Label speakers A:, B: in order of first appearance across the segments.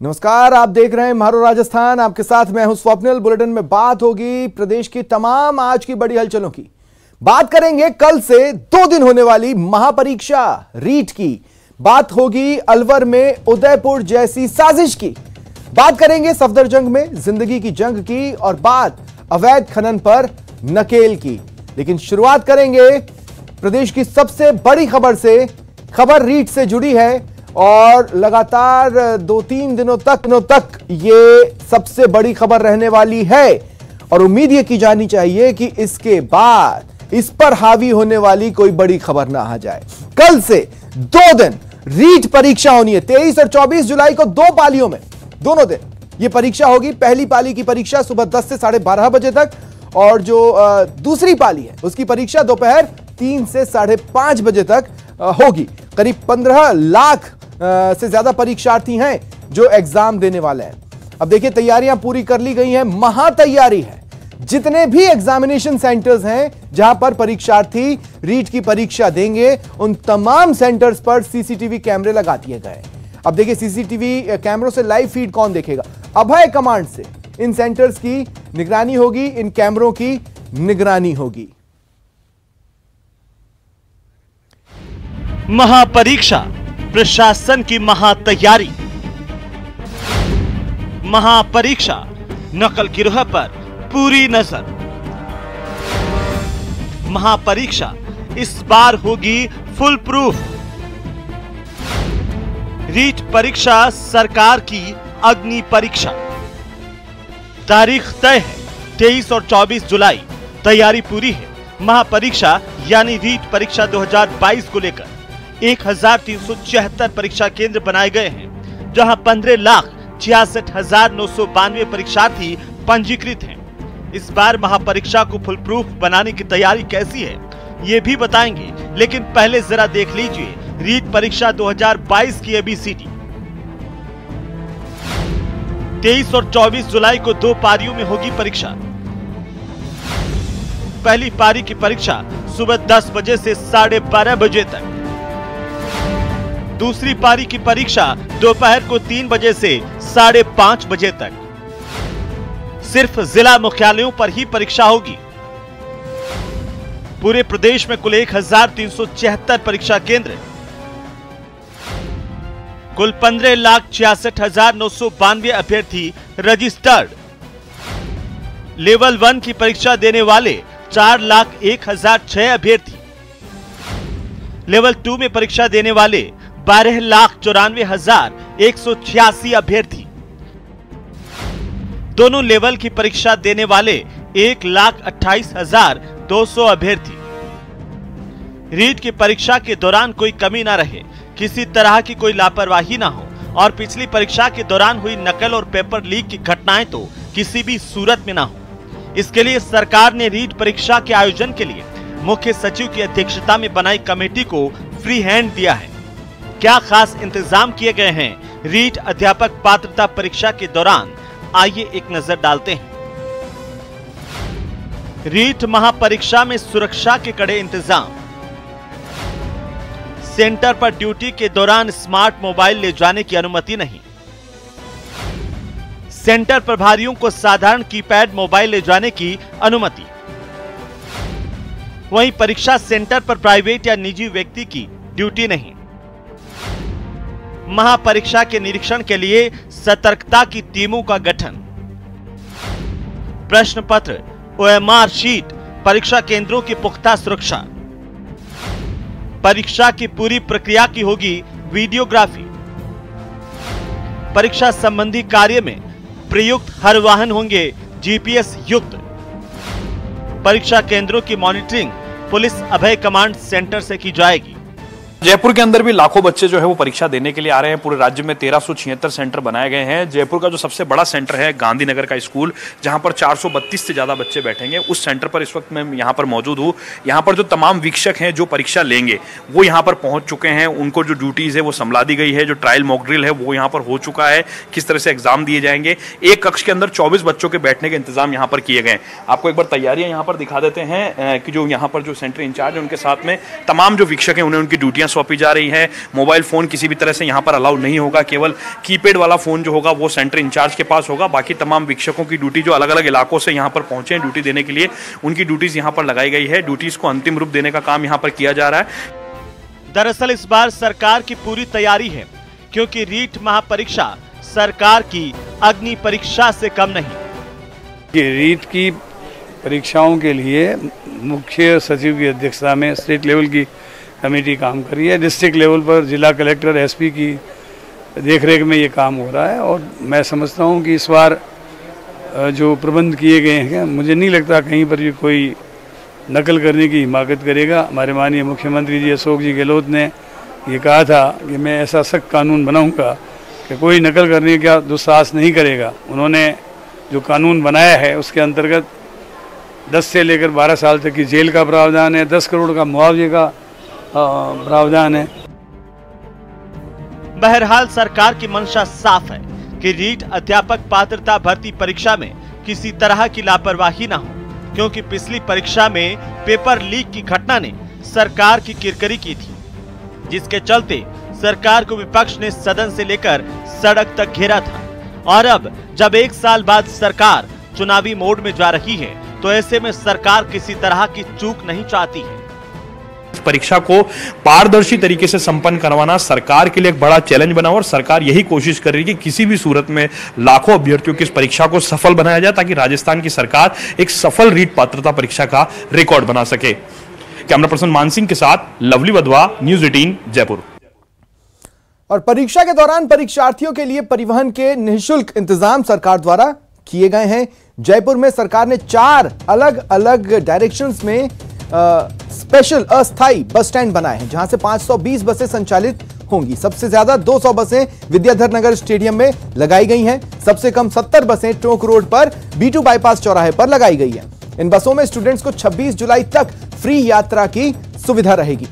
A: नमस्कार, आप देख रहे हैं मारो राजस्थान। आपके साथ मैं हूं स्वप्निल। बुलेटिन में बात होगी प्रदेश की तमाम आज की बड़ी हलचलों की। बात करेंगे कल से 2 दिन होने वाली महापरीक्षा रीट की। बात होगी अलवर में उदयपुर जैसी साजिश की। बात करेंगे सफदरजंग में जिंदगी की जंग की और बात अवैध खनन पर नकेल की। लेकिन शुरुआत करेंगे प्रदेश की सबसे बड़ी खबर से। खबर रीट से जुड़ी है और लगातार 2-3 दिनों तक ये सबसे बड़ी खबर रहने वाली है और उम्मीद ये की जानी चाहिए कि इसके बाद इस पर हावी होने वाली कोई बड़ी खबर ना आ जाए। कल से 2 दिन रीट परीक्षा होनी है। 23 और 24 जुलाई को 2 पालियों में दोनों दिन ये परीक्षा होगी। पहली पाली की परीक्षा सुबह 10 से 12:30 बजे तक और जो दूसरी पाली है उसकी परीक्षा दोपहर 3 से 5:30 बजे तक होगी। करीब 15 लाख से ज्यादा परीक्षार्थी हैं जो एग्जाम देने वाले हैं। अब देखिए, तैयारियां पूरी कर ली गई हैं, महातैयारी है। जितने भी एग्जामिनेशन सेंटर्स हैं जहां पर परीक्षार्थी रीट की परीक्षा देंगे, उन तमाम सेंटर्स पर सीसीटीवी कैमरे लगा दिए गए। अब देखिए, सीसीटीवी कैमरों से लाइव फीड कौन देखेगा? अभय कमांड से इन सेंटर्स की निगरानी होगी, इन कैमरों की निगरानी होगी।
B: महापरीक्षा प्रशासन की महातैयारी। महापरीक्षा नकल गिरोह पर पूरी नजर। महापरीक्षा इस बार होगी फुल प्रूफ। रीट परीक्षा सरकार की अग्नि परीक्षा। तारीख तय है 23 और 24 जुलाई। तैयारी पूरी है। महापरीक्षा यानी रीट परीक्षा 2022 को लेकर 1376 परीक्षा केंद्र बनाए गए हैं, जहां 15,66,992 परीक्षार्थी पंजीकृत हैं। इस बार महापरीक्षा को फुल प्रूफ बनाने की तैयारी कैसी है, ये भी बताएंगे। लेकिन पहले जरा देख लीजिए रीट परीक्षा 2022 की एबीसीडी। 23 और 24 जुलाई को 2 पारियों में होगी परीक्षा। पहली पारी की परीक्षा सुबह 10 बजे से 12:30 बजे तक। दूसरी पारी की परीक्षा दोपहर को 3 बजे से 5:30 बजे तक। सिर्फ जिला मुख्यालयों पर ही परीक्षा होगी। पूरे प्रदेश में कुल 1376 परीक्षा केंद्र, कुल 15,66,992 अभ्यर्थी रजिस्टर्ड। लेवल 1 की परीक्षा देने वाले 4,01,006 अभ्यर्थी। लेवल 2 में परीक्षा देने वाले 12,94,186 अभ्यर्थी। दोनों लेवल की परीक्षा देने वाले 1,28,200 अभ्यर्थी। रीट की परीक्षा के दौरान कोई कमी ना रहे, किसी तरह की कोई लापरवाही ना हो और पिछली परीक्षा के दौरान हुई नकल और पेपर लीक की घटनाएं तो किसी भी सूरत में ना हो। इसके लिए सरकार ने रीट परीक्षा के आयोजन के लिए मुख्य सचिव की अध्यक्षता में बनाई कमेटी को फ्री हैंड दिया है। क्या खास इंतजाम किए गए हैं रीट अध्यापक पात्रता परीक्षा के दौरान, आइए एक नजर डालते हैं। रीट महापरीक्षा में सुरक्षा के कड़े इंतजाम। सेंटर पर ड्यूटी के दौरान स्मार्ट मोबाइल ले जाने की अनुमति नहीं। सेंटर प्रभारियों को साधारण कीपैड मोबाइल ले जाने की अनुमति। वहीं परीक्षा सेंटर पर प्राइवेट या निजी व्यक्ति की ड्यूटी नहीं। महापरीक्षा के निरीक्षण के लिए सतर्कता की टीमों का गठन। प्रश्न पत्र, ओएमआर शीट, परीक्षा केंद्रों की पुख्ता सुरक्षा। परीक्षा की पूरी प्रक्रिया की होगी वीडियोग्राफी। परीक्षा संबंधी कार्य में प्रयुक्त हर वाहन होंगे जीपीएस युक्त। परीक्षा केंद्रों की मॉनिटरिंग पुलिस अभय कमांड सेंटर से की जाएगी।
C: जयपुर के अंदर भी लाखों बच्चे जो है वो परीक्षा देने के लिए आ रहे हैं। पूरे राज्य में 1376 सेंटर बनाए गए हैं। जयपुर का जो सबसे बड़ा सेंटर है गांधीनगर का स्कूल, जहां पर 432 से ज्यादा बच्चे बैठेंगे, उस सेंटर पर इस वक्त मैं यहां पर मौजूद हूं। यहां पर जो तमाम वीक्षक हैं जो परीक्षा लेंगे वो यहां पर पहुंच चुके हैं। उनको जो ड्यूटीज है वो संभला दी गई है। जो ट्रायल मॉक ड्रिल है वो यहाँ पर हो चुका है। किस तरह से एग्जाम दिए जाएंगे, एक कक्ष के अंदर 24 बच्चों के बैठने के इंतजाम यहाँ पर किए गए। आपको एक बार तैयारियां यहाँ पर दिखा देते हैं कि जो यहाँ पर जो सेंटर इंचार्ज है उनके साथ में तमाम जो वीक्षक हैं उन्हें उनकी ड्यूटियां सौंपी जा रही है। मोबाइल फ़ोन किसी भी तरह से यहाँ पर अलाउ नहीं होगा, केवल कीपैड वाला फ़ोन जो होगा वो सेंटर इंचार्ज के पास होगा। बाकी तमाम वीक्षकों की ड्यूटी जो अलग अलग इलाकों से यहाँ पर पहुँचे हैं ड्यूटी देने के लिए, उनकी ड्यूटीज़ यहाँ पर लगाई गई है। ड्यूटीज़ को अंतिम रूप देने का काम यहाँ पर किया जा रहा है।
B: दरअसल इस बार सरकार की पूरी तैयारी है, क्योंकि रीट महापरीक्षा सरकार की अग्नि परीक्षा से कम नहीं।
D: ये रीट की परीक्षाओं के लिए मुख्य सचिव की अध्यक्षता में स्टेट लेवल की कमेटी काम कर रही है। डिस्ट्रिक्ट लेवल पर जिला कलेक्टर एसपी की देखरेख में ये काम हो रहा है और मैं समझता हूँ कि इस बार जो प्रबंध किए गए हैं, मुझे नहीं लगता कहीं पर भी कोई नकल करने की हिमाकत करेगा। हमारे माननीय मुख्यमंत्री जी अशोक जी गहलोत ने ये कहा था कि मैं ऐसा सख्त कानून बनाऊंगा कि कोई नकल करने का दुस्साहस नहीं करेगा। उन्होंने जो कानून बनाया है उसके अंतर्गत 10 से लेकर 12 साल तक की जेल का प्रावधान है, 10 करोड़ का मुआवजे का प्रावधान है।
B: बहरहाल सरकार की मंशा साफ है कि रीट अध्यापक पात्रता भर्ती परीक्षा में किसी तरह की लापरवाही न हो, क्योंकि पिछली परीक्षा में पेपर लीक की घटना ने सरकार की किरकिरी की थी, जिसके चलते सरकार को विपक्ष ने सदन से लेकर सड़क तक घेरा था। और अब जब 1 साल बाद सरकार चुनावी मोड में जा रही है, तो ऐसे में सरकार किसी तरह की चूक नहीं चाहती है।
C: परीक्षा को पारदर्शी तरीके से संपन्न करवाना सरकार के लिए एक बड़ा चैलेंज बना और सरकार यही कोशिश कर रही है कि किसी भी सूरत में लाखों अभ्यर्थियों की इस परीक्षा को सफल बनाया जाए, ताकि राजस्थान की सरकार एक सफल रीट पात्रता परीक्षा का रिकॉर्ड बना सके। कैमरा पर्सन मानसिंह के साथ लवली वधवा, न्यूज़ 18 जयपुर।
A: और परीक्षा के दौरान परीक्षार्थियों के लिए परिवहन के निःशुल्क इंतजाम सरकार द्वारा किए गए हैं। जयपुर में सरकार ने 4 अलग अलग डायरेक्शंस में स्पेशल अस्थाई बस स्टैंड बनाए हैं, जहां से 520 बसें संचालित होंगी। सबसे ज्यादा 200 बसें विद्याधर नगर स्टेडियम में लगाई गई हैं। सबसे कम 70 बसें टोंक रोड पर B2 बाईपास चौराहे पर लगाई गई हैं। इन बसों में स्टूडेंट्स को 26 जुलाई तक फ्री यात्रा की सुविधा रहेगी।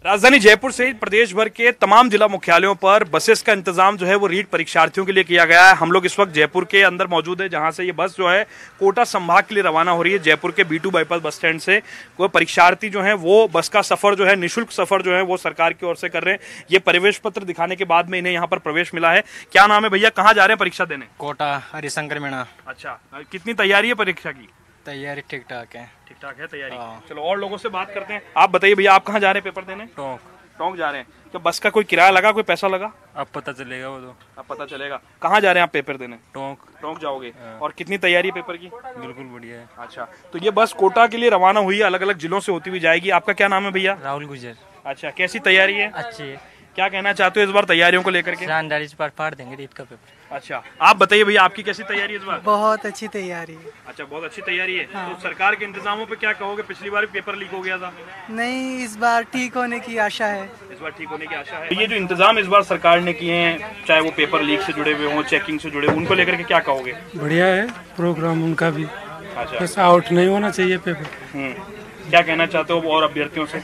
C: राजधानी जयपुर सहित प्रदेश भर के तमाम जिला मुख्यालयों पर बसेस का इंतजाम जो है वो रीट परीक्षार्थियों के लिए किया गया है। हम लोग इस वक्त जयपुर के अंदर मौजूद है, जहां से ये बस जो है कोटा संभाग के लिए रवाना हो रही है। जयपुर के B2 बाईपास बस स्टैंड से वो परीक्षार्थी जो है वो बस का सफर जो है, निःशुल्क सफर जो है वो सरकार की ओर से कर रहे हैं। ये प्रवेश पत्र दिखाने के बाद में इन्हें यहाँ पर प्रवेश मिला है। क्या नाम है भैया, कहाँ जा रहे हैं परीक्षा देने?
E: कोटा हरिशंकर मीणा।
C: अच्छा, कितनी तैयारी है परीक्षा की?
E: तैयारी ठीक ठाक है।
C: ठीक ठाक है तैयारी। चलो और लोगों से बात करते हैं। आप बताइए भैया, आप कहाँ जा रहे हैं पेपर देने? टोंक जा रहे हैं। तो बस का कोई किराया लगा, कोई पैसा लगा?
E: अब पता चलेगा वो तो।
C: अब पता चलेगा। कहाँ जा रहे हैं आप पेपर देने?
E: टोंक
C: जाओगे। और कितनी तैयारी है पेपर की?
E: बिल्कुल बढ़िया है।
C: अच्छा, तो ये बस कोटा के लिए रवाना हुई है, अलग अलग जिलों से होती हुई जाएगी। आपका क्या नाम है भैया?
E: राहुल गुजर।
C: अच्छा, कैसी तैयारी है?
E: अच्छी है।
C: क्या कहना चाहते हो इस बार तैयारियों को लेकर के?
E: शानदारी से फाड़ देंगे रीट का पेपर।
C: अच्छा, आप बताइए भैया, आपकी कैसी तैयारी है इस बार?
F: बहुत अच्छी तैयारी है।
C: अच्छा, बहुत अच्छी तैयारी है। हाँ। तो सरकार के इंतजामों पे क्या कहोगे? पिछली बार पेपर लीक हो गया था।
F: नहीं, इस बार ठीक होने की आशा है।
C: इस बार ठीक होने की आशा है। ये जो इंतजाम इस बार सरकार ने किए हैं, चाहे वो पेपर लीक से जुड़े हुए हों, चेकिंग से जुड़े, उनको लेकर के क्या कहोगे?
G: बढ़िया है प्रोग्राम उनका भी।
C: अच्छा,
G: बस आउट नहीं होना चाहिए पेपर।
C: क्या कहना चाहते हो और अभ्यर्थियों से?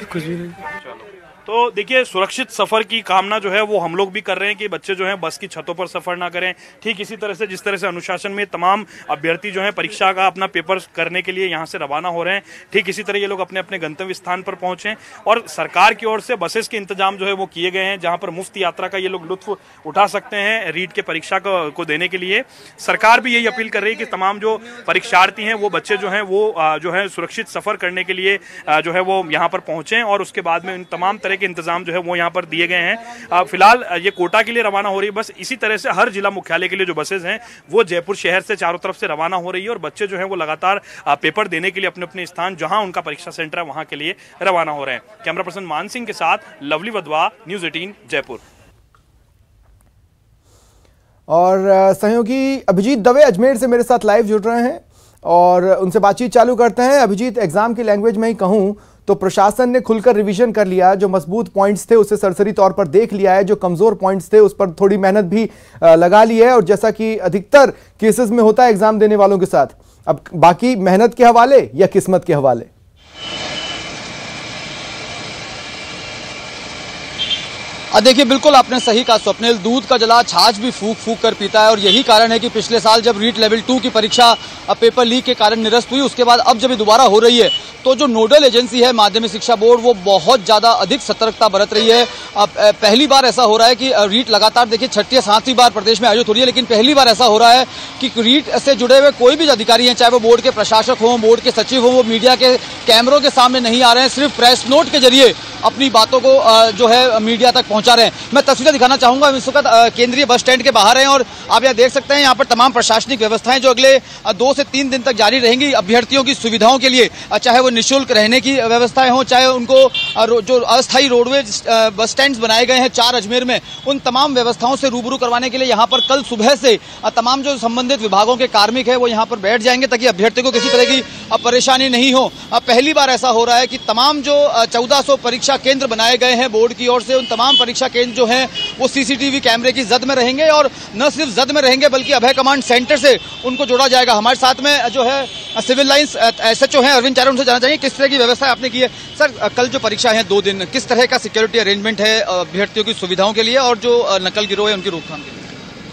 G: कुछ भी नहीं।
C: चलो, तो देखिए, सुरक्षित सफर की कामना जो है वो हम लोग भी कर रहे हैं कि बच्चे जो हैं बस की छतों पर सफर ना करें। ठीक इसी तरह से जिस तरह से अनुशासन में तमाम अभ्यर्थी जो हैं परीक्षा का अपना पेपर करने के लिए यहाँ से रवाना हो रहे हैं, ठीक इसी तरह ये लोग अपने अपने गंतव्य स्थान पर पहुंचे। और सरकार की ओर से बसेस के इंतजाम जो है वो किए गए हैं, जहाँ पर मुफ्त यात्रा का ये लोग लुत्फ उठा सकते हैं रीट के परीक्षा को देने के लिए। सरकार भी यही अपील कर रही है कि तमाम जो परीक्षार्थी हैं, वो बच्चे जो हैं वो जो है सुरक्षित सफर करने के लिए जो है वो यहाँ पर पहुंचे और उसके बाद में इन तमाम तरह के इंतजाम जो है वो यहाँ पर दिए गए हैं। फिलहाल ये कोटा के लिए रवाना हो रही है बस। इसी तरह से हर जिला मुख्यालय के लिए जो बसेज हैं वो जयपुर शहर से चारों तरफ से रवाना हो रही है और बच्चे जो हैं वो लगातार पेपर देने के लिए अपने अपने स्थान, जहां उनका परीक्षा सेंटर है, वहां के लिए रवाना हो रहे हैं। कैमरा पर्सन मानसिंह के साथ लवली वधवा, न्यूज़ 18 जयपुर।
A: और सहयोगी अभिजीत दवे अजमेर से मेरे साथ लाइव जुड़ रहे हैं और उनसे बातचीत चालू करते हैं। अभिजीत, एग्जाम की लैंग्वेज में ही कहूं तो प्रशासन ने खुलकर रिवीजन कर लिया। जो मजबूत पॉइंट्स थे उसे सरसरी तौर पर देख लिया है, जो कमजोर पॉइंट्स थे उस पर थोड़ी मेहनत भी लगा ली है। और जैसा कि अधिकतर केसेस में होता है एग्जाम देने वालों के साथ, अब बाकी मेहनत के हवाले या किस्मत के हवाले?
H: देखिए बिल्कुल आपने सही कहा स्वप्निल, दूध का जला छाछ भी फूक फूक कर पीता है और यही कारण है कि पिछले साल जब रीट लेवल 2 की परीक्षा पेपर लीक के कारण निरस्त हुई, उसके बाद अब जब ये दोबारा हो रही है तो जो नोडल एजेंसी है माध्यमिक शिक्षा बोर्ड वो बहुत ज़्यादा अधिक सतर्कता बरत रही है। पहली बार ऐसा हो रहा है कि रीट लगातार देखिए 6ठी या 7वीं बार प्रदेश में आयोजित हो रही है, लेकिन पहली बार ऐसा हो रहा है कि रीट से जुड़े हुए कोई भी अधिकारी हैं, चाहे वो बोर्ड के प्रशासक हों, बोर्ड के सचिव हों, वो मीडिया के कैमरों के सामने नहीं आ रहे हैं, सिर्फ प्रेस नोट के जरिए अपनी बातों को जो है मीडिया तक पहुंचा रहे हैं। मैं तस्वीरें दिखाना चाहूंगा, इस वक्त केंद्रीय बस स्टैंड के बाहर हैं और आप यहाँ देख सकते हैं यहाँ पर तमाम प्रशासनिक व्यवस्थाएं जो अगले 2 से 3 दिन तक जारी रहेंगी अभ्यर्थियों की सुविधाओं के लिए, चाहे वो निःशुल्क रहने की व्यवस्थाएं हों, चाहे उनको जो अस्थायी रोडवेज बस स्टैंड बनाए गए हैं 4 अजमेर में, उन तमाम व्यवस्थाओं से रूबरू करवाने के लिए यहाँ पर कल सुबह से तमाम जो संबंधित विभागों के कार्मिक है वो यहाँ पर बैठ जाएंगे ताकि अभ्यर्थियों को किसी तरह की परेशानी नहीं हो। पहली बार ऐसा हो रहा है कि तमाम जो 1400 परीक्षा केंद्र बनाए गए हैं बोर्ड की ओर से, उन तमाम परीक्षा केंद्र जो हैं वो सीसीटीवी कैमरे की जद में रहेंगे और न सिर्फ जद में रहेंगे बल्कि अभय कमांड सेंटर से उनको जोड़ा जाएगा। हमारे साथ में जो है सिविल लाइंस SHO हैं अरविंद चारण, उनसे जानना चाहिए किस तरह की व्यवस्था आपने की है। सर कल जो परीक्षा है 2 दिन, किस तरह का सिक्योरिटी अरेंजमेंट है अभ्यर्थियों की सुविधाओं के लिए और जो नकल गिरोह है उनकी रोकथाम के लिए?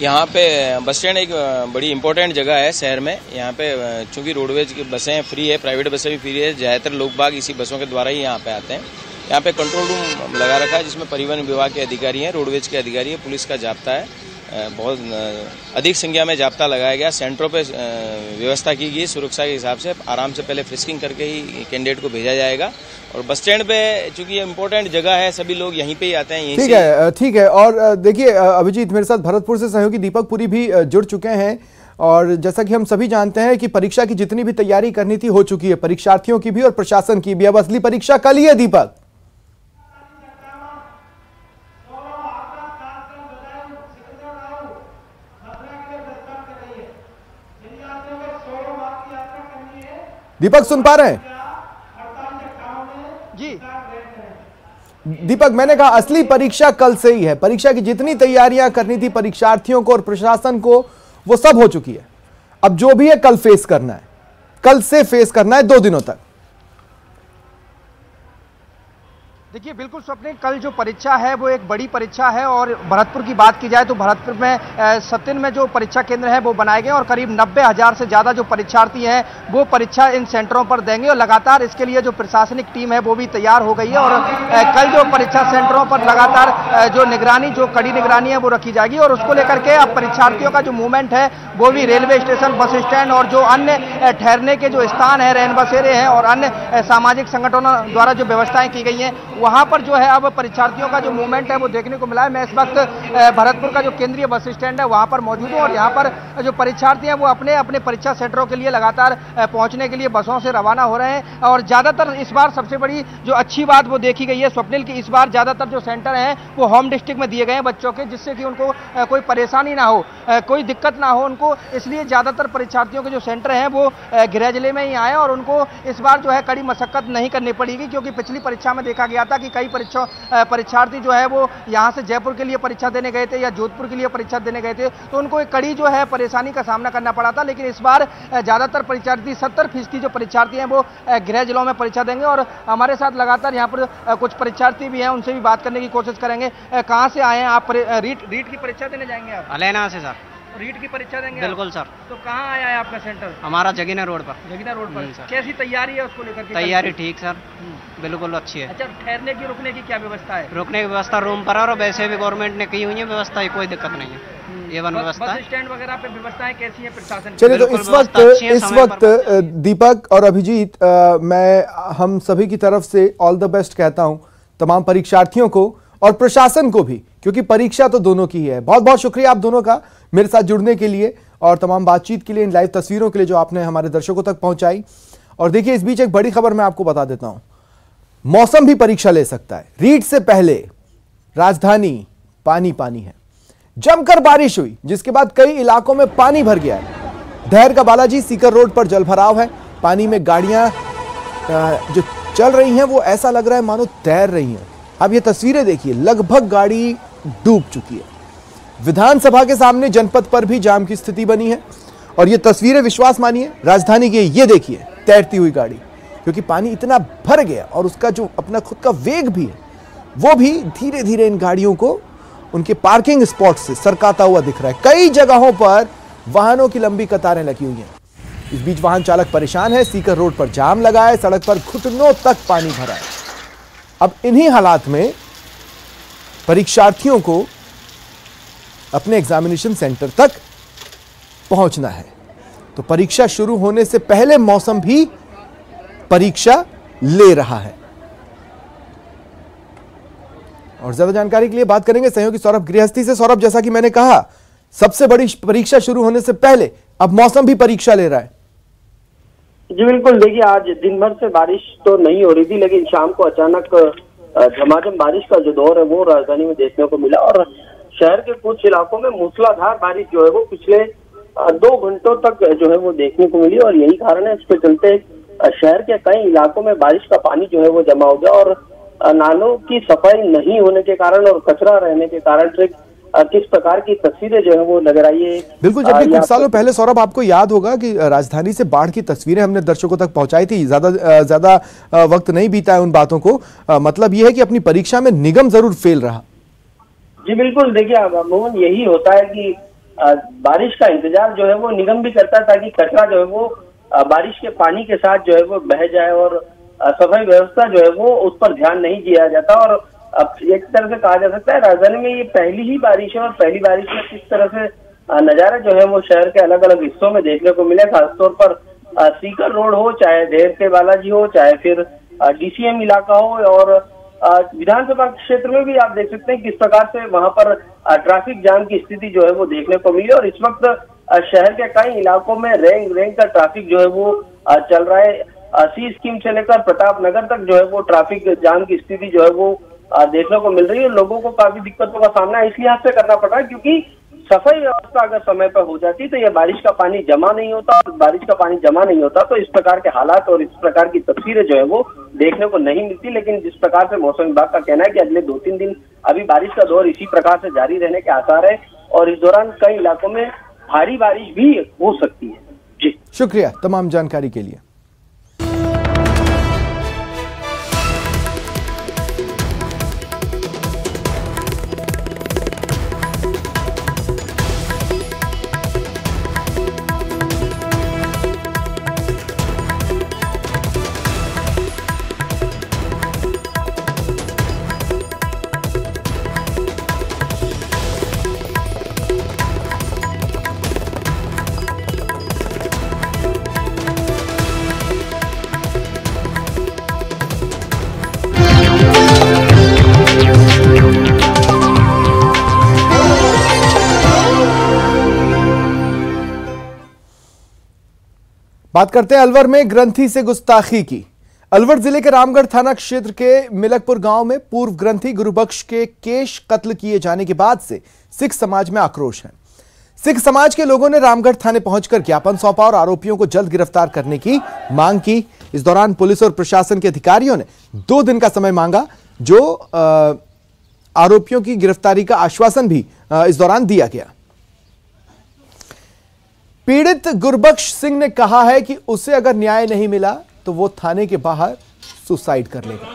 I: यहाँ पे बस स्टैंड एक बड़ी इंपॉर्टेंट जगह है शहर में। यहाँ पे चूंकि रोडवेज की बसें फ्री है, प्राइवेट बसें भी फ्री है, ज़्यादातर लोग बाग इसी बसों के द्वारा ही यहाँ पे आते हैं। यहाँ पे कंट्रोल रूम लगा रखा है जिसमें परिवहन विभाग के अधिकारी हैं, रोडवेज के अधिकारी हैं, पुलिस का जाब्ता है, बहुत अधिक संख्या में जाब्ता लगाया गया। सेंटरों पे व्यवस्था की गई सुरक्षा के हिसाब से, आराम से पहले फ्रिस्किंग करके ही कैंडिडेट को भेजा जाएगा। और बस स्टैंड पे चूंकि ये इम्पोर्टेंट जगह है, सभी लोग यहीं पे ही आते हैं।
A: ठीक है। और देखिए अभिजीत, मेरे साथ भरतपुर से सहयोगी दीपक पुरी भी जुड़ चुके हैं और जैसा कि हम सभी जानते हैं कि परीक्षा की जितनी भी तैयारी करनी थी हो चुकी है, परीक्षार्थियों की भी और प्रशासन की भी। अब असली परीक्षा कल ही है दीपक। दीपक सुन पा रहे हैं?
H: जी
A: दीपक, मैंने कहा असली परीक्षा कल से ही है। परीक्षा की जितनी तैयारियां करनी थी परीक्षार्थियों को और प्रशासन को वो सब हो चुकी है। अब जो भी है कल फेस करना है, कल से फेस करना है 2 दिनों तक।
J: देखिए बिल्कुल स्वप्निल, कल जो परीक्षा है वो एक बड़ी परीक्षा है और भरतपुर की बात की जाए तो भरतपुर में 7 में जो परीक्षा केंद्र है वो बनाए गए और करीब 90,000 से ज़्यादा जो परीक्षार्थी हैं वो परीक्षा इन सेंटरों पर देंगे और लगातार इसके लिए जो प्रशासनिक टीम है वो भी तैयार हो गई है। और कल जो परीक्षा सेंटरों पर लगातार जो निगरानी, जो कड़ी निगरानी है वो रखी जाएगी और उसको लेकर के अब परीक्षार्थियों का जो मूवमेंट है वो भी रेलवे स्टेशन, बस स्टैंड और जो अन्य ठहरने के जो स्थान है, रैन बसेरे हैं और अन्य सामाजिक संगठनों द्वारा जो व्यवस्थाएं की गई हैं वहां पर जो है अब परीक्षार्थियों का जो मूवमेंट है वो देखने को मिला है। मैं इस वक्त भरतपुर का जो केंद्रीय बस स्टैंड है वहां पर मौजूद हूं और यहाँ पर जो परीक्षार्थी हैं वो अपने अपने परीक्षा सेंटरों के लिए लगातार पहुंचने के लिए बसों से रवाना हो रहे हैं। और ज्यादातर इस बार सबसे बड़ी जो अच्छी बात वो देखी गई है स्वप्निल की, इस बार ज्यादातर जो सेंटर हैं वो होम डिस्ट्रिक्ट में दिए गए हैं बच्चों के, जिससे कि उनको कोई परेशानी ना हो, कोई दिक्कत ना हो उनको। इसलिए ज्यादातर परीक्षार्थियों के जो सेंटर हैं वो गृह जिले में ही आए और उनको इस बार जो है कड़ी मशक्कत नहीं करनी पड़ेगी, क्योंकि पिछली परीक्षा में देखा गया था कि कई परीक्षार्थी जो है वो यहाँ से जयपुर के लिए परीक्षा देने गए थे या जोधपुर के लिए परीक्षा देने गए थे तो उनको एक कड़ी जो है परेशानी का सामना करना पड़ा था। लेकिन इस बार ज्यादातर परीक्षार्थी 70% जो परीक्षार्थी हैं वो गृह जिलों में परीक्षा देंगे और हमारे साथ लगातार यहाँ पर कुछ परीक्षार्थी भी हैं, उनसे भी बात करने की कोशिश करेंगे। कहाँ से आए हैं आप? रीट की परीक्षा देने जाएंगे आप?
K: अलेना से सर।
J: रीट की परीक्षा देंगे?
K: बिल्कुल सर।
J: तो कहाँ आया है आपका सेंटर?
K: हमारा जगीना रोड पर।
J: जगीना रोड पर सर। कैसी तैयारी है उसको लेकर?
K: तैयारी ठीक सर, बिल्कुल अच्छी है।
J: अच्छा, ठहरने की रुकने की क्या व्यवस्था है?
K: रुकने की व्यवस्था रूम पर और वैसे भी गवर्नमेंट ने की हुई है व्यवस्था, कोई दिक्कत नहीं है। एवन व्यवस्था,
J: बस स्टैंड वगैरह पे व्यवस्थाएं कैसी है प्रशासन?
A: चलिए, तो इस वक्त दीपक और अभिजीत, मैं हम सभी की तरफ से ऑल द बेस्ट कहता हूं तमाम परीक्षार्थियों को और प्रशासन को भी, क्योंकि परीक्षा तो दोनों की ही है। बहुत बहुत शुक्रिया आप दोनों का मेरे साथ जुड़ने के लिए और तमाम बातचीत के लिए, इन लाइव तस्वीरों के लिए जो आपने हमारे दर्शकों तक पहुंचाई। और देखिए, इस बीच एक बड़ी खबर मैं आपको बता देता हूं, मौसम भी परीक्षा ले सकता है। रीट से पहले राजधानी पानी पानी है, जमकर बारिश हुई जिसके बाद कई इलाकों में पानी भर गया है। डहर का बालाजी सीकर रोड पर जलभराव है, पानी में गाड़ियां जो चल रही हैं वो ऐसा लग रहा है मानो तैर रही हैं। अब ये तस्वीरें देखिए, लगभग गाड़ी डूब चुकी है। विधानसभा के सामने जनपद पर भी जाम की स्थिति बनी है और ये तस्वीरें विश्वास मानिए राजधानी की, ये देखिए तैरती हुई गाड़ी, क्योंकि पानी इतना भर गया और उसका जो अपना खुद का वेग भी है वो भी धीरे धीरे इन गाड़ियों को उनके पार्किंग स्पॉट से सरकाता हुआ दिख रहा है। कई जगहों पर वाहनों की लंबी कतारें लगी हुई हैं। इस बीच वाहन चालक परेशान है। सीकर रोड पर जाम लगा है, सड़क पर घुटनों तक पानी भरा है। अब इन्हीं हालात में परीक्षार्थियों को अपने एग्जामिनेशन सेंटर तक पहुंचना है। तो परीक्षा शुरू होने से पहले मौसम भी परीक्षा ले रहा है। और ज्यादा जानकारी के लिए बात करेंगे सहयोगी सौरभ गृहस्थी से। सौरभ, जैसा कि मैंने कहा, सबसे बड़ी परीक्षा शुरू होने से पहले अब मौसम भी परीक्षा ले रहा है।
L: जी बिल्कुल, देखिए आज दिन भर से बारिश तो नहीं हो रही थी, लेकिन शाम को अचानक झमाझम बारिश का जो दौर है वो राजधानी में देखने को मिला और शहर के कुछ इलाकों में मूसलाधार बारिश जो है वो पिछले 2 घंटों तक जो है वो देखने को मिली। और यही कारण है, इसके चलते शहर के कई इलाकों में बारिश का पानी जो है वो जमा हो गया और नालों की सफाई नहीं होने के कारण और कचरा रहने के कारण से किस प्रकार की तस्वीरें जो है वो नजर आई है।
A: बिल्कुल, जबकि कुछ सालों पहले सौरभ आपको याद होगा कि राजधानी से बाढ़ की तस्वीरें हमने दर्शकों तक पहुंचाई थी। ज्यादा वक्त नहीं बीता है उन बातों को। मतलब यह है कि अपनी परीक्षा में निगम जरूर फेल रहा।
L: जी बिल्कुल, देखिए मोहन, यही होता है कि बारिश का इंतजार जो है वो निगम भी करता है ताकि कचरा जो है वो बारिश के पानी के साथ जो है वो बह जाए और सफाई व्यवस्था जो है वो उस पर ध्यान नहीं दिया जाता। और अब एक तरह से कहा जा सकता है राजधानी में ये पहली ही बारिश है और पहली बारिश में किस तरह से नजारे जो है वो शहर के अलग अलग हिस्सों में देखने को मिले। खासतौर पर सीकर रोड हो, चाहे ढेर के बालाजी हो, चाहे फिर DCM इलाका हो और विधानसभा क्षेत्र में भी आप देख सकते हैं किस प्रकार से वहां पर ट्रैफिक जाम की स्थिति जो है वो देखने को मिली। और इस वक्त शहर के कई इलाकों में रेंग का ट्रैफिक जो है वो चल रहा है। सी स्कीम से लेकर प्रताप नगर तक जो है वो ट्रैफिक जाम की स्थिति जो है वो देखने को मिल रही है। लोगों को काफी दिक्कतों का सामना इस लिहाज से करना पड़ रहा है क्योंकि सफाई व्यवस्था अगर समय पर हो जाती तो ये बारिश का पानी जमा नहीं होता और बारिश का पानी जमा नहीं होता तो इस प्रकार के हालात और इस प्रकार की तस्वीरें जो है वो देखने को नहीं मिलती। लेकिन जिस प्रकार से मौसम विभाग का कहना है कि अगले 2-3 दिन अभी बारिश का दौर इसी प्रकार से जारी रहने के आसार है और इस दौरान कई इलाकों में भारी बारिश भी हो सकती है। जी
A: शुक्रिया तमाम जानकारी के लिए। बात करते हैं अलवर में ग्रंथी से गुस्ताखी की। अलवर जिले के रामगढ़ थाना क्षेत्र के मिलकपुर गांव में पूर्व ग्रंथी गुरुबख्श के केश कत्ल किए जाने के बाद से सिख समाज में आक्रोश है। सिख समाज के लोगों ने रामगढ़ थाने पहुंचकर ज्ञापन सौंपा और आरोपियों को जल्द गिरफ्तार करने की मांग की। इस दौरान पुलिस और प्रशासन के अधिकारियों ने 2 दिन का समय मांगा, जो आरोपियों की गिरफ्तारी का आश्वासन भी इस दौरान दिया गया। पीड़ित गुरबख्श सिंह ने कहा है कि उसे अगर न्याय नहीं मिला तो वो थाने के बाहर सुसाइड कर लेगा।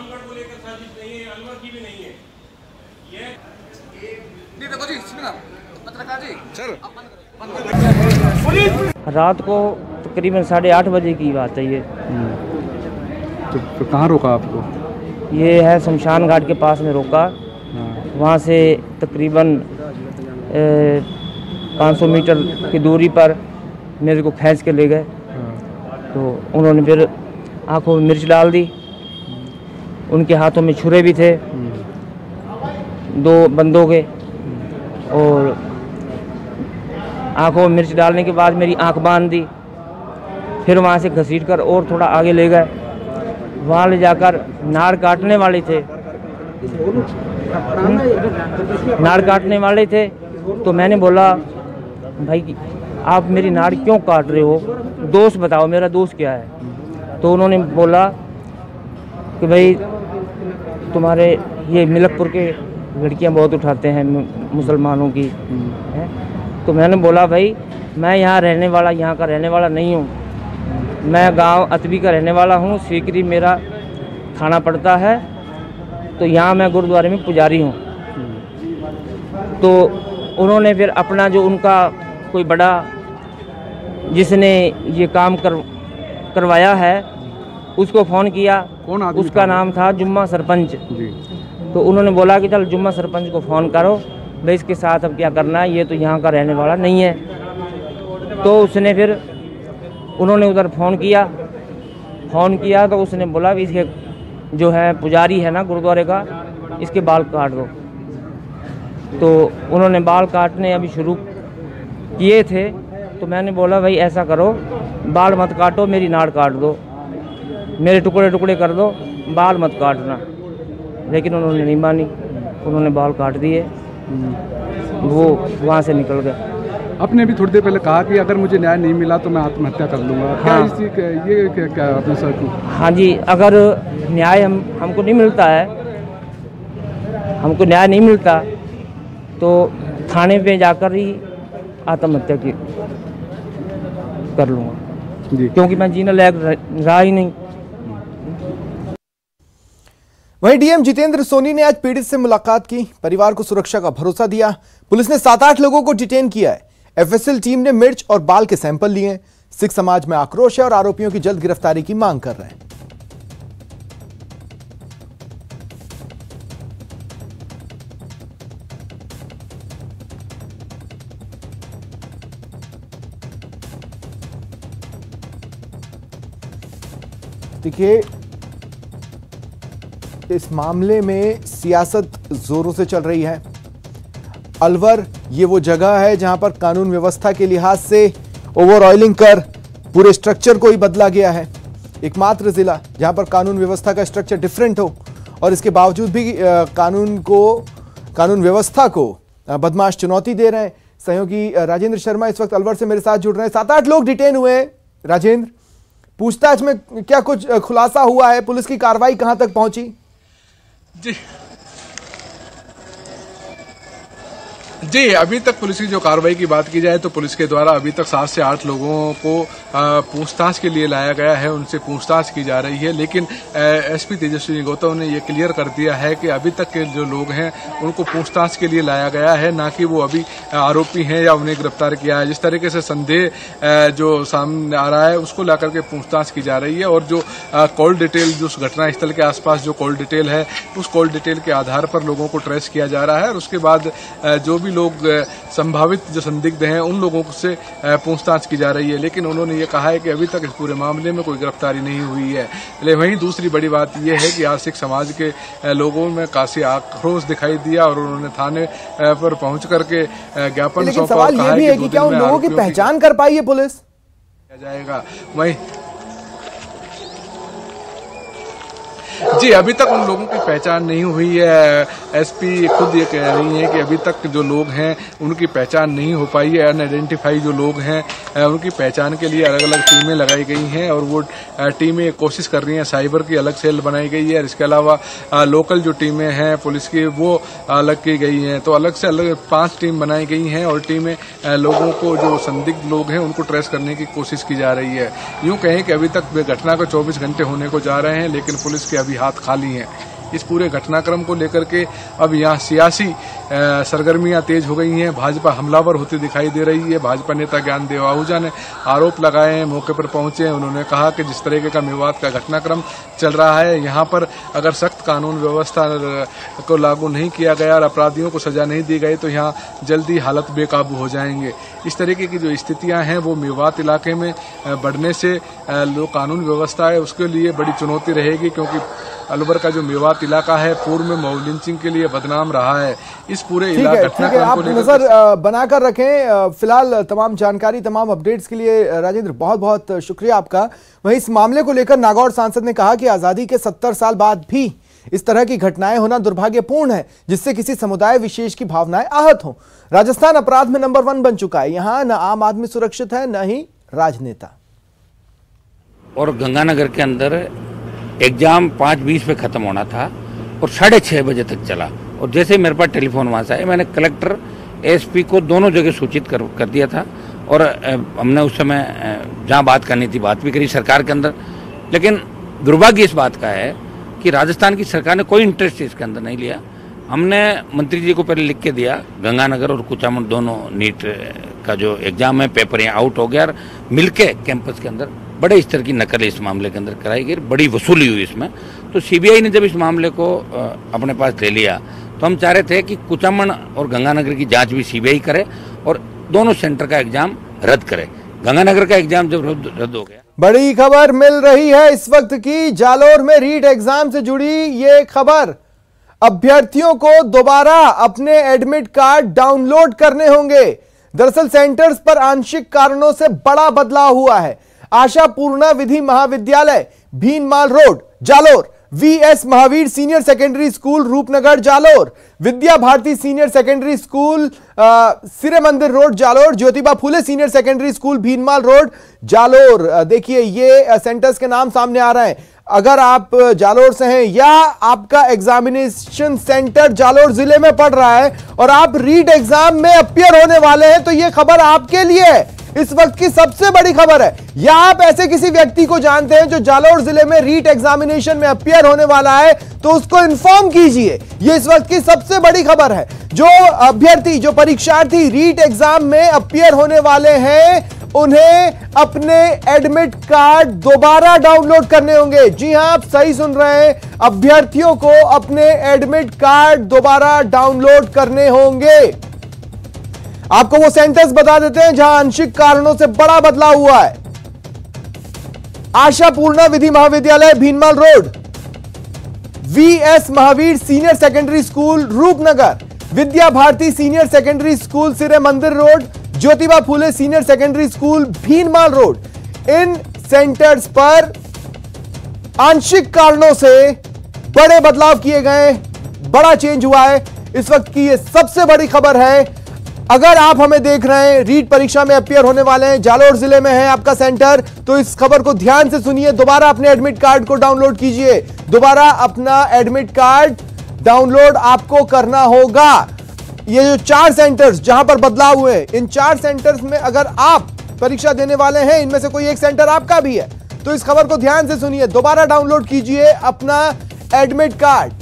M: रात को तकरीबन 8:30 बजे की बात है ये।
N: तो कहाँ रोका आपको?
M: ये है शमशान घाट के पास में रोका। वहाँ से तकरीबन 500 मीटर की दूरी पर मेरे को खींच के ले गए। तो उन्होंने फिर आंखों में मिर्च डाल दी। उनके हाथों में छुरे भी थे 2 बंदों के। और आंखों में मिर्च डालने के बाद मेरी आंख बांध दी। फिर वहाँ से घसीट कर और थोड़ा आगे ले गए। वहाँ ले जाकर नाड़ काटने वाले थे। नाड़ काटने वाले थे तो मैंने बोला, भाई आप मेरी नाड़ क्यों काट रहे हो, दोष बताओ, मेरा दोष क्या है। तो उन्होंने बोला कि भाई तुम्हारे ये मिलकपुर के लड़कियां बहुत उठाते हैं मुसलमानों की है। तो मैंने बोला, भाई मैं यहाँ रहने वाला, यहाँ का रहने वाला नहीं हूँ। मैं गांव अतबी का रहने वाला हूँ। सीकरी मेरा थाना पड़ता है तो यहाँ मैं गुरुद्वारे में पुजारी हूँ। तो उन्होंने फिर अपना जो उनका कोई बड़ा जिसने ये काम करवाया है उसको फ़ोन किया।
N: कौन आदमी
M: उसका नाम था जुम्मा सरपंच
N: जी।
M: तो उन्होंने बोला कि चल जुम्मा सरपंच को फ़ोन करो भाई, इसके साथ अब क्या करना है, ये तो यहाँ का रहने वाला नहीं है। तो उसने फिर उन्होंने उधर फ़ोन किया तो उसने बोला भी इसके जो है पुजारी है ना गुरुद्वारे का, इसके बाल काट दो। तो उन्होंने बाल काटने अभी शुरू किए थे। तो मैंने बोला भाई ऐसा करो, बाल मत काटो, मेरी नाड़ काट दो, मेरे टुकड़े टुकड़े कर दो, बाल मत काटना। लेकिन उन्होंने नहीं मानी, उन्होंने बाल काट दिए, वो वहाँ से निकल गए।
N: आपने भी थोड़ी देर पहले कहा कि अगर मुझे न्याय नहीं मिला तो मैं आत्महत्या कर लूँगा। क्या
M: हाँ।
N: ये क्या अपने सर को?
M: हाँ जी, अगर न्याय हमको नहीं मिलता है, हमको न्याय नहीं मिलता तो थाने पे जाकर ही आत्महत्या की कर लूँगा जी, क्योंकि मैं जीना लायक रहा ही नहीं।
A: वहीं डीएम जितेंद्र सोनी ने आज पीड़ित से मुलाकात की, परिवार को सुरक्षा का भरोसा दिया। पुलिस ने 7-8 लोगों को डिटेन किया है। एफएसएल टीम ने मिर्च और बाल के सैंपल लिए। सिख समाज में आक्रोश है और आरोपियों की जल्द गिरफ्तारी की मांग कर रहे हैं। देखिए, इस मामले में सियासत जोरों से चल रही है। अलवर ये वो जगह है जहां पर कानून व्यवस्था के लिहाज से ओवर ऑयलिंग कर पूरे स्ट्रक्चर को ही बदला गया है। एकमात्र जिला जहां पर कानून व्यवस्था का स्ट्रक्चर डिफरेंट हो और इसके बावजूद भी कानून व्यवस्था को बदमाश चुनौती दे रहे हैं। सहयोगी राजेंद्र शर्मा इस वक्त अलवर से मेरे साथ जुड़ रहे हैं। 7-8 लोग डिटेन हुए हैं। राजेंद्र, पूछताछ में क्या कुछ खुलासा हुआ है? पुलिस की कार्रवाई कहां तक पहुंची?
O: जी, अभी तक पुलिस की जो कार्रवाई की बात की जाए तो पुलिस के द्वारा अभी तक 7 से 8 लोगों को पूछताछ के लिए लाया गया है, उनसे पूछताछ की जा रही है। लेकिन एसपी तेजस्वी गौतम ने ये क्लियर कर दिया है कि अभी तक के जो लोग हैं उनको पूछताछ के लिए लाया गया है, ना कि वो अभी आरोपी हैं या उन्हें गिरफ्तार किया है। जिस तरीके से संदेह जो सामने आ रहा है उसको लेकर के पूछताछ की जा रही है और जो कॉल डिटेल जो घटना स्थल के आसपास जो कॉल डिटेल है उस कॉल डिटेल के आधार पर लोगों को ट्रेस किया जा रहा है और उसके बाद जो भी लोग संभावित जो संदिग्ध हैं उन लोगों से पूछताछ की जा रही है। लेकिन उन्होंने ये कहा है कि अभी तक इस पूरे मामले में कोई गिरफ्तारी नहीं हुई है। लेकिन वहीं दूसरी बड़ी बात यह है कि आज सिख समाज के लोगों में काफी आक्रोश दिखाई दिया और उन्होंने थाने पर पहुंच करके ज्ञापन सौंपा।
A: सवाल ये भी है कि क्या उन लोगों की पहचान कर पाई है पुलिस?
O: जाएगा वहीं जी, अभी तक उन लोगों की पहचान नहीं हुई है। एसपी खुद ये कह रही हैं कि अभी तक जो लोग हैं उनकी पहचान नहीं हो पाई है। अनआइडेंटिफाई जो लोग हैं उनकी पहचान के लिए अलग अलग टीमें लगाई गई हैं और वो टीमें कोशिश कर रही हैं। साइबर की अलग सेल बनाई गई है और इसके अलावा लोकल जो टीमें हैं पुलिस की वो अलग की गई हैं। तो अलग से अलग 5 टीम बनाई गई हैं और टीमें लोगों को जो संदिग्ध लोग हैं उनको ट्रेस करने की कोशिश की जा रही है। यूं कहें कि अभी तक घटना को 24 घंटे होने को जा रहे हैं लेकिन पुलिस के अभी हाथ खाली हैं। इस पूरे घटनाक्रम को लेकर के अब यहाँ सियासी सरगर्मियां तेज हो गई हैं। भाजपा हमलावर होती दिखाई दे रही है। भाजपा नेता ज्ञानदेव आहूजा ने आरोप लगाए हैं, मौके पर पहुंचे हैं। उन्होंने कहा कि जिस तरीके का मेवात का घटनाक्रम चल रहा है यहाँ पर अगर सख्त कानून व्यवस्था को लागू नहीं किया गया और अपराधियों को सजा नहीं दी गई तो यहाँ जल्दी हालत बेकाबू हो जाएंगे। इस तरीके की जो स्थितियां हैं वो मेवात इलाके में बढ़ने से जो कानून व्यवस्था है उसके लिए बड़ी चुनौती रहेगी, क्योंकि अलवर का जो मेवात इलाका है पूर्व में मऊ लिंचिंग के लिए बदनाम रहा है। इस पूरे इलाके
A: आप नजर बनाकर रखें। फिलहाल तमाम जानकारी, तमाम अपडेट्स के लिए राजेंद्र बहुत बहुत शुक्रिया आपका। वहीं इस मामले को लेकर नागौर सांसद ने कहा कि आजादी के 70 साल बाद भी इस तरह की घटनाएं होना दुर्भाग्यपूर्ण है, जिससे किसी समुदाय विशेष की भावनाएं आहत हों। राजस्थान अपराध में नंबर 1 बन चुका है। यहाँ न आम आदमी सुरक्षित है न ही राजनेता।
P: और गंगानगर के अंदर एग्जाम 5:20 पे खत्म होना था और 6:30 बजे तक चला। और जैसे मेरे पास टेलीफोन वहाँ से आया, मैंने कलेक्टर एसपी को दोनों जगह सूचित कर दिया था और हमने उस समय जहाँ बात करनी थी बात भी करी सरकार के अंदर। लेकिन दुर्भाग्य इस बात का है कि राजस्थान की सरकार ने कोई इंटरेस्ट इसके अंदर नहीं लिया। हमने मंत्री जी को पहले लिख के दिया, गंगानगर और कुचामन दोनों नीट का जो एग्जाम है पेपर यहाँ आउट हो गया और मिलके कैंपस के अंदर बड़े स्तर की नकल इस मामले के अंदर कराई गई, बड़ी वसूली हुई इसमें। तो सीबीआई ने जब इस मामले को अपने पास ले लिया तो हम चाह रहे थे कि कुचामन और गंगानगर की जांच भी सीबीआई करे और दोनों सेंटर का एग्जाम रद्द करे। गंगानगर का एग्जाम जब रद्द हो गया।
A: बड़ी खबर मिल रही है इस वक्त की, जालोर में रीट एग्जाम से जुड़ी ये खबर। अभ्यर्थियों को दोबारा अपने एडमिट कार्ड डाउनलोड करने होंगे। दरअसल सेंटर्स पर आंशिक कारणों से बड़ा बदलाव हुआ है। Ashapurna Vidhi Mahavidyalaya, Bhinmal road, Jalore, VS Mahavir senior secondary school, Roopnagar, Jalore, Vidya Bharati senior secondary school, Sire Mandir road, Jalore, Jyotiba Phule senior secondary school, Bhinmal road, Jalore. देखिए ये सेंटर्स के नाम सामने आ रहे हैं। अगर आप जालोर से हैं या आपका एग्जामिनेशन सेंटर जालोर जिले में पड़ रहा है और आप रीट एग्जाम में अपियर होने वाले हैं, तो यह खबर आपके लिए है, इस वक्त की सबसे बड़ी खबर है। या आप ऐसे किसी व्यक्ति को जानते हैं जो जालोर जिले में रीट एग्जामिनेशन में अपियर होने वाला है, तो उसको इन्फॉर्म कीजिए। यह इस वक्त की सबसे बड़ी खबर है। जो अभ्यर्थी, जो परीक्षार्थी रीट एग्जाम में अपियर होने वाले हैं, उन्हें अपने एडमिट कार्ड दोबारा डाउनलोड करने होंगे। जी हां, आप सही सुन रहे हैं, अभ्यर्थियों को अपने एडमिट कार्ड दोबारा डाउनलोड करने होंगे। आपको वो सेंटर्स बता देते हैं जहां आंशिक कारणों से बड़ा बदलाव हुआ है। Ashapurna Vidhi Mahavidyalaya, Bhinmal road, VS Mahavir senior secondary school, Roopnagar, Vidya Bharati senior secondary school, Sire Mandir road, Jyotiba Phule senior secondary school, Bhinmal road. इन सेंटर्स पर आंशिक कारणों से बड़े बदलाव किए गए, बड़ा चेंज हुआ है। इस वक्त की यह सबसे बड़ी खबर है। अगर आप हमें देख रहे हैं, रीट परीक्षा में अपियर होने वाले हैं, जालोर जिले में है आपका सेंटर, तो इस खबर को ध्यान से सुनिए। दोबारा अपने एडमिट कार्ड को डाउनलोड कीजिए। दोबारा अपना एडमिट कार्ड डाउनलोड आपको करना होगा। ये जो 4 सेंटर्स जहां पर बदलाव हुए, इन 4 सेंटर्स में अगर आप परीक्षा देने वाले हैं, इनमें से कोई एक सेंटर आपका भी है, तो इस खबर को ध्यान से सुनिए। दोबारा डाउनलोड कीजिए अपना एडमिट कार्ड।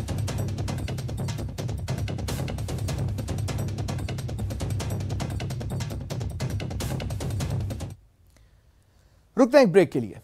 A: रुकते हैं एक ब्रेक के लिए।